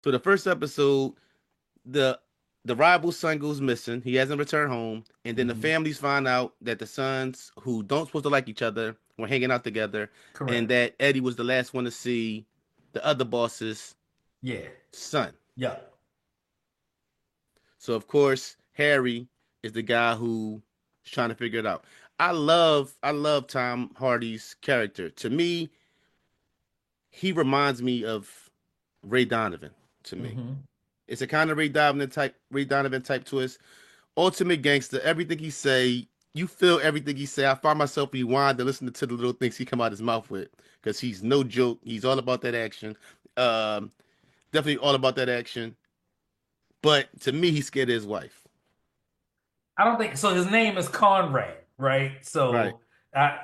So the first episode, the the rival son goes missing. He hasn't returned home, and then the Hmm. families find out that the sons who don't supposed to like each other were hanging out together, and Correct. that Eddie was the last one to see the other boss's Yeah. son. Yeah. So of course Harry is the guy who is trying to figure it out. I love Tom Hardy's character. To me, he reminds me of Ray Donovan. To me, Hmm. it's a kind of Ray Donovan type twist. Ultimate gangster. Everything he say, you feel everything he say. I find myself rewind to listen to the little things he come out his mouth with because he's no joke. He's all about that action. Um, Definitely all about that action. But to me, he's scared of his wife. I don't think so. His name is Conrad, right? Right,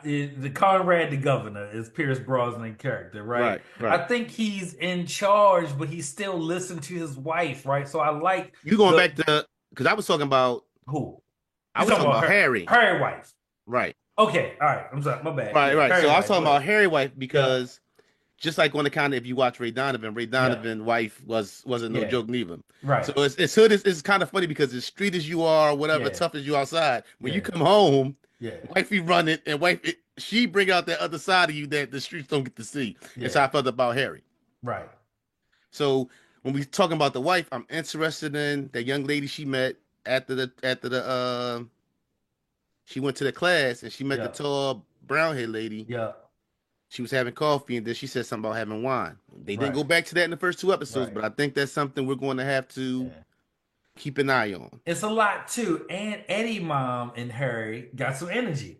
The Conrad the Governor is Pierce Brosnan character, right? right, I right. think he's in charge, but he still listens to his wife, right? So I like You going the back to because who I you was talking talking about about her, Harry. her wife. Right, Okay, all right. I'm sorry, my bad. right, Yeah, right. So her I was wife. talking Go about ahead. Harry wife Yeah, because just like on the kind of if you watch Ray yeah, Donovan wife wasn't no yeah. joke neither. Right. So it's hood it's kind of funny because as street as you are, whatever Yeah, tough as you outside, when you yeah, come home, yeah, wifey run it and she bring out that other side of you that the streets don't get to see. It's yeah. how I felt about Harry. Right. So when we talking about the wife, I'm interested in that young lady she met after the she went to the class and she met the Yeah, tall brown haired lady. yeah. She was having coffee and then she said something about having wine. They didn't Right, go back to that in the first two episodes, right. but I think that's something we're going to have to Yeah. keep an eye on. It's a lot too. And Eddie mom and Harry got some energy.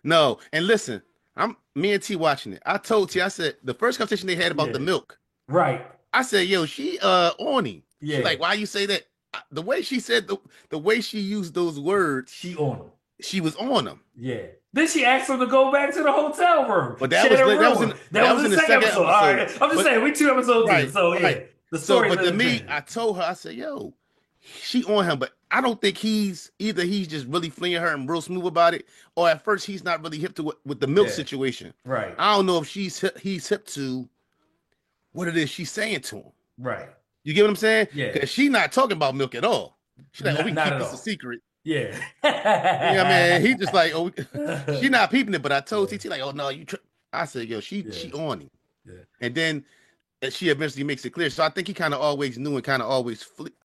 No, and listen, I'm me and T watching it. I told T, I said the first conversation they had about the Yeah. milk. Right. I said, yo, she on him. She like, Yeah. why you say that? The way she said the way she used those words, She on him. she was on him. Yeah. Then she asked him to go back to the hotel room, But share a room. That that was was in the the second second episode. All episode. right. I'm just But saying, we two episodes in. right, So yeah, right. the So, story but to doesn't me, change. I told her, I said, yo, she on him, but I don't think he's just really flinging her and real smooth about it, or at first he's not really hip to with the milk Yeah. situation. Right. I don't know if he's hip to what it is she's saying to him. Right. You get what I'm saying? Yeah. Because she's not talking about milk at all. She's like, oh, we can Not keep at this a all. secret. Yeah. Yeah, man. He just like, oh, she not peeping it. But I told Yeah. TT like, oh no, I said, yo, Yeah. she on him. Yeah. And then she eventually makes it clear. So I think he kind of always knew and kind of always